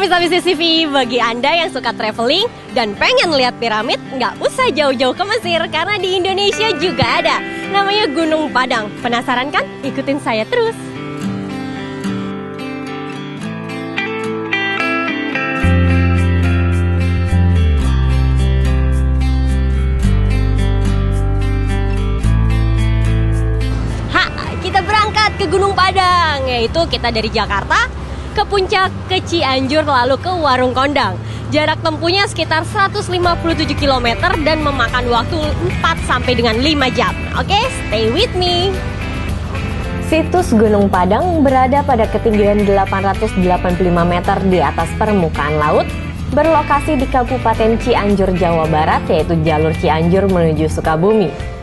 pemirsa Bisnis TV, bagi Anda yang suka traveling dan pengen lihat piramid, nggak usah jauh-jauh ke Mesir karena di Indonesia juga ada. Namanya Gunung Padang. Penasaran kan? Ikutin saya terus. Kita berangkat ke Gunung Padang, yaitu kita dari Jakarta ke puncak, ke Cianjur, lalu ke Warung Kondang. Jarak tempuhnya sekitar 157 km dan memakan waktu 4 sampai dengan 5 jam. Oke, stay with me. Situs Gunung Padang berada pada ketinggian 885 meter di atas permukaan laut, berlokasi di Kabupaten Cianjur, Jawa Barat, yaitu jalur Cianjur menuju Sukabumi.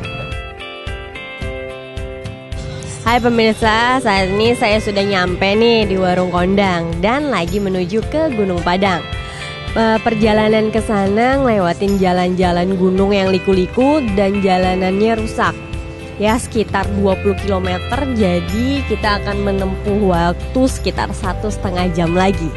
Hai pemirsa, saat ini saya sudah nyampe nih di Warung Kondang dan lagi menuju ke Gunung Padang. Perjalanan ke sana ngelewatin jalan-jalan gunung yang liku-liku dan jalanannya rusak. Ya sekitar 20 km, jadi kita akan menempuh waktu sekitar 1,5 jam lagi.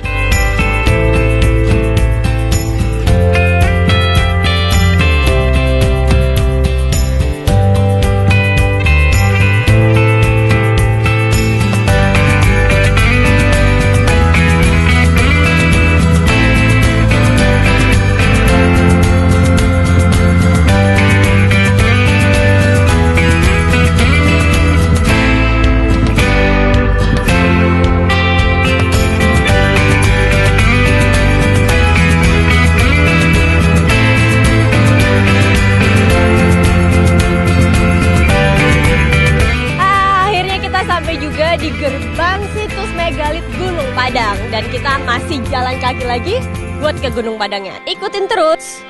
Di gerbang situs megalit Gunung Padang dan kita masih jalan kaki lagi buat ke Gunung Padangnya. Ikutin terus.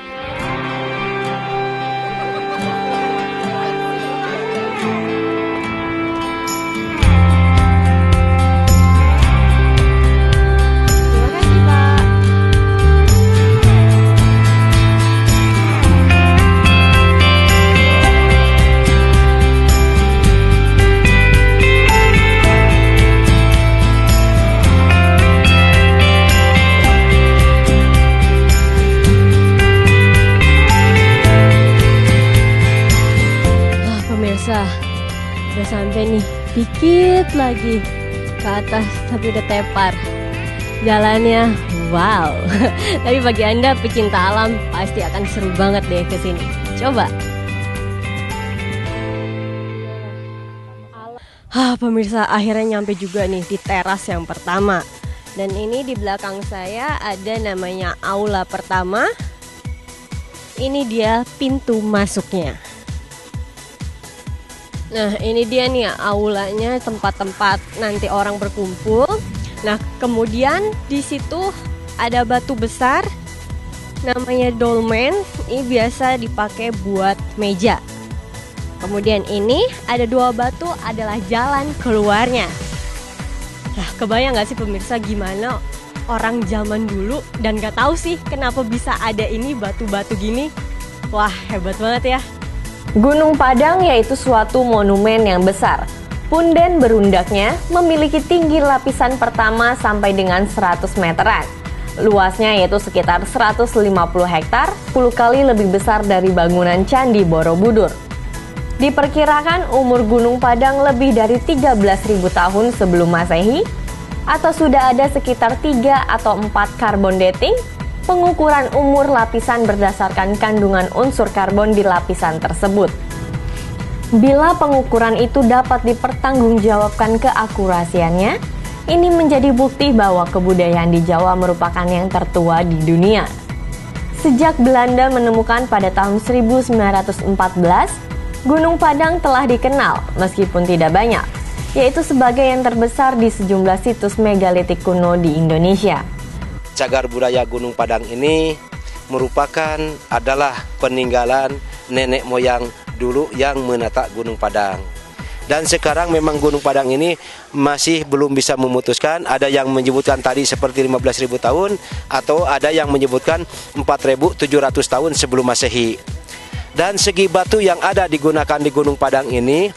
Udah sampai nih, dikit lagi ke atas tapi udah tepar. Jalannya wow. Tapi bagi Anda pecinta alam pasti akan seru banget deh ke sini. Coba. Pemirsa, akhirnya nyampe juga nih di teras yang pertama. Dan ini di belakang saya ada namanya aula pertama. Ini dia pintu masuknya. Nah ini dia nih aulanya, tempat-tempat nanti orang berkumpul. Nah kemudian di situ ada batu besar namanya dolmen. Ini biasa dipakai buat meja. Kemudian ini ada 2 batu adalah jalan keluarnya. Nah kebayang gak sih pemirsa gimana orang zaman dulu dan gak tahu sih kenapa bisa ada ini batu-batu gini. Wah hebat banget ya. Gunung Padang yaitu suatu monumen yang besar. Punden berundaknya memiliki tinggi lapisan pertama sampai dengan 100 meteran. Luasnya yaitu sekitar 150 hektar, 10 kali lebih besar dari bangunan Candi Borobudur. Diperkirakan umur Gunung Padang lebih dari 13.000 tahun sebelum Masehi, atau sudah ada sekitar 3 atau 4 carbon dating, pengukuran umur lapisan berdasarkan kandungan unsur karbon di lapisan tersebut. Bila pengukuran itu dapat dipertanggungjawabkan keakurasiannya, ini menjadi bukti bahwa kebudayaan di Jawa merupakan yang tertua di dunia. Sejak Belanda menemukan pada tahun 1914, Gunung Padang telah dikenal meskipun tidak banyak, yaitu sebagai yang terbesar di sejumlah situs megalitik kuno di Indonesia. Cagar budaya Gunung Padang ini adalah peninggalan nenek moyang dulu yang menata Gunung Padang. Dan sekarang memang Gunung Padang ini masih belum bisa memutuskan. Ada yang menyebutkan tadi seperti 15.000 tahun, atau ada yang menyebutkan 4.700 tahun sebelum Masehi. Dan segi batu yang ada digunakan di Gunung Padang ini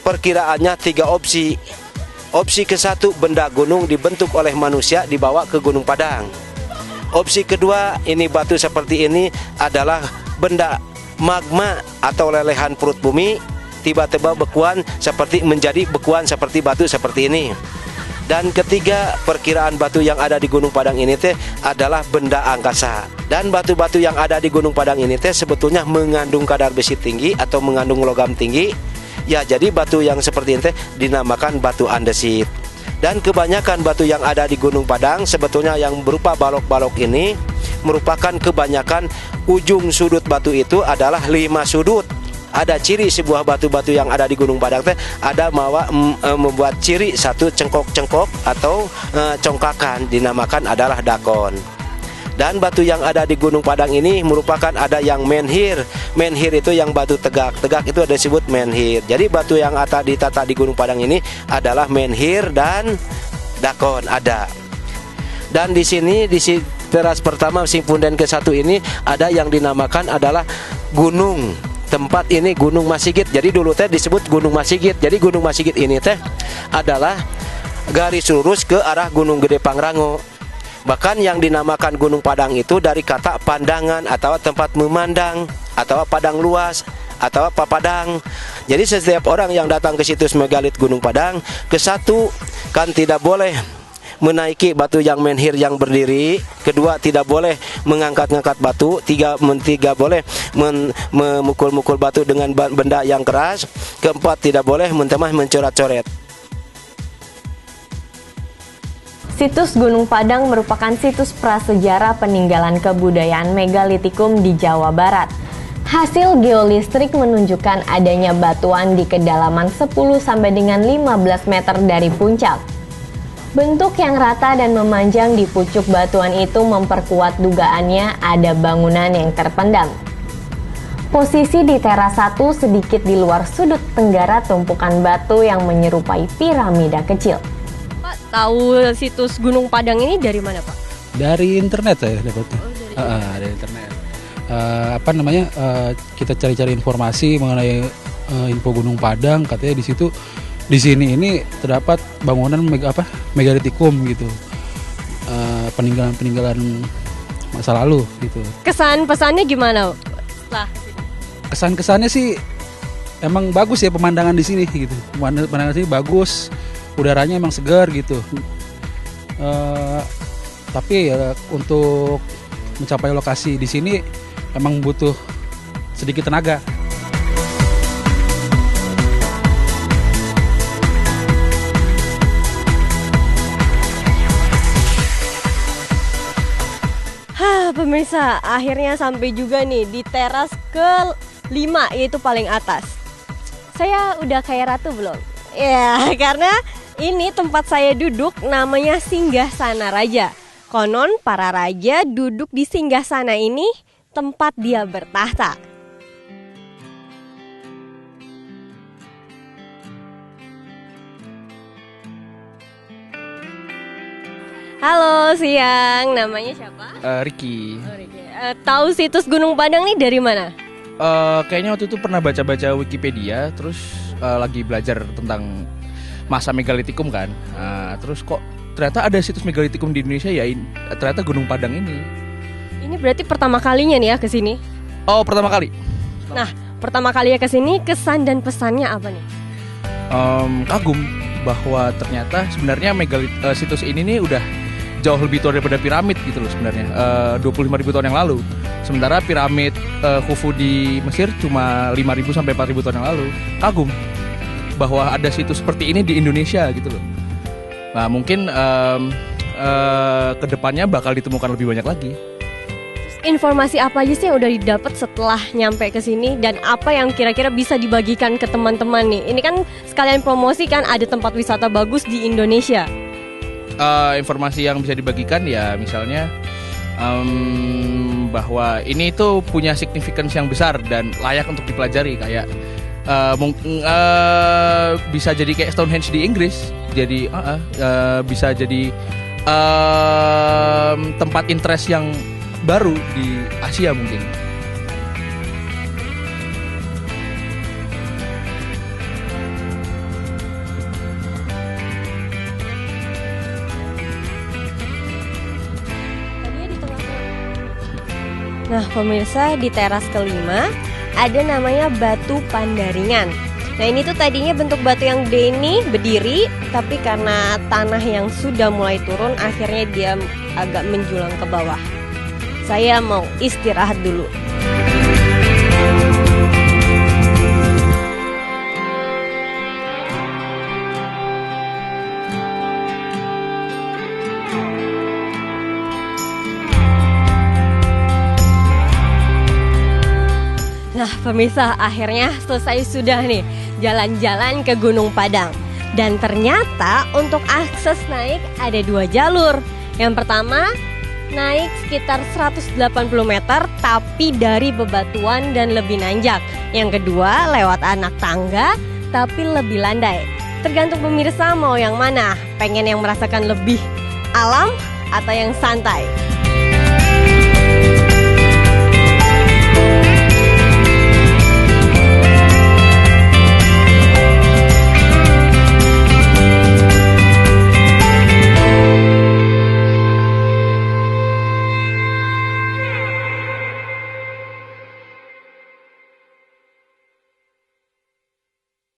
perkiraannya 3 opsi. Opsi ke-1, benda gunung dibentuk oleh manusia dibawa ke Gunung Padang. Opsi kedua, ini batu seperti ini adalah benda magma atau lelehan perut bumi tiba-tiba bekuan seperti menjadi bekuan seperti batu seperti ini. Dan ketiga, perkiraan batu yang ada di Gunung Padang ini teh adalah benda angkasa. Dan batu-batu yang ada di Gunung Padang ini teh sebetulnya mengandung kadar besi tinggi atau mengandung logam tinggi. Ya, jadi batu yang seperti ini teh dinamakan batu andesit. Dan kebanyakan batu yang ada di Gunung Padang sebetulnya yang berupa balok-balok ini merupakan kebanyakan ujung sudut batu itu adalah 5 sudut. Ada ciri sebuah batu-batu yang ada di Gunung Padang teh ada membuat ciri satu cengkok-cengkok atau congkakan, dinamakan adalah dakon. Dan batu yang ada di Gunung Padang ini merupakan ada yang menhir. Menhir itu yang batu tegak. Tegak itu ada disebut menhir. Jadi batu yang ada ditata di Gunung Padang ini adalah menhir dan dakon ada. Dan di sini di teras pertama Simpunden ke-1 ini ada yang dinamakan adalah gunung. Tempat ini Gunung Masigit. Jadi dulu teh disebut Gunung Masigit. Jadi Gunung Masigit ini teh adalah garis lurus ke arah Gunung Gede Pangrango. Bahkan yang dinamakan Gunung Padang itu dari kata pandangan atau tempat memandang atau padang luas atau papadang. Jadi setiap orang yang datang ke situs megalit Gunung Padang, ke-1 kan tidak boleh menaiki batu yang menhir yang berdiri, kedua tidak boleh mengangkat-ngangkat batu, tiga boleh memukul-mukul batu dengan benda yang keras, keempat tidak boleh mencoret-coret. Situs Gunung Padang merupakan situs prasejarah peninggalan kebudayaan megalitikum di Jawa Barat. Hasil geolistrik menunjukkan adanya batuan di kedalaman 10 sampai dengan 15 meter dari puncak. Bentuk yang rata dan memanjang di pucuk batuan itu memperkuat dugaannya ada bangunan yang terpendam. Posisi di teras 1 sedikit di luar sudut tenggara tumpukan batu yang menyerupai piramida kecil. Pak, tahu situs Gunung Padang ini dari mana, Pak? Dari internet saya dapatnya. Dari internet. Kita cari-cari informasi mengenai info Gunung Padang, katanya di sini ini terdapat bangunan megalitikum gitu, peninggalan masa lalu gitu. Kesan pesannya gimana? Kesannya sih emang bagus ya pemandangan di sini gitu. Pemandangan di sini bagus, udaranya emang segar gitu. Tapi ya untuk mencapai lokasi di sini emang butuh sedikit tenaga. Pemirsa, akhirnya sampai juga nih di teras ke-5, yaitu paling atas. Saya udah kayak ratu belum? Ya, karena ini tempat saya duduk namanya Singgasana Raja. Konon para raja duduk di Singgasana ini tempat dia bertahta. Halo, siang. Namanya siapa? Ricky. Oh, Ricky. Tahu situs Gunung Padang nih dari mana? Kayaknya waktu itu pernah baca-baca Wikipedia, terus lagi belajar tentang masa megalitikum kan. Terus kok ternyata ada situs megalitikum di Indonesia ya, ternyata Gunung Padang ini. Ini berarti pertama kalinya nih ya ke sini? Oh, pertama kali. Nah, pertama kali ya ke sini, kesan dan pesannya apa nih? Kagum bahwa ternyata sebenarnya situs ini nih udah jauh lebih tua daripada piramid gitu loh sebenarnya, 25.000 tahun yang lalu. Sementara piramid Khufu di Mesir cuma 5.000 sampai 4.000 tahun yang lalu. Kagum bahwa ada situs seperti ini di Indonesia gitu loh. Nah mungkin kedepannya bakal ditemukan lebih banyak lagi. Informasi apa aja sih yang udah didapat setelah nyampe ke sini, dan apa yang kira-kira bisa dibagikan ke teman-teman nih? Ini kan sekalian promosi kan, ada tempat wisata bagus di Indonesia. Informasi yang bisa dibagikan ya misalnya bahwa ini tuh punya significance yang besar dan layak untuk dipelajari, kayak bisa jadi kayak Stonehenge di Inggris, jadi bisa jadi tempat interest yang baru di Asia mungkin. Nah pemirsa, di teras kelima ada namanya Batu Pandaringan. Nah ini tuh tadinya bentuk batu yang deni berdiri, tapi karena tanah yang sudah mulai turun akhirnya dia agak menjulang ke bawah. Saya mau istirahat dulu. Nah pemirsa, akhirnya selesai sudah nih jalan-jalan ke Gunung Padang. Dan ternyata untuk akses naik ada 2 jalur. Yang pertama naik sekitar 180 meter tapi dari bebatuan dan lebih nanjak. Yang kedua lewat anak tangga tapi lebih landai. Tergantung pemirsa mau yang mana, pengen yang merasakan lebih alam atau yang santai.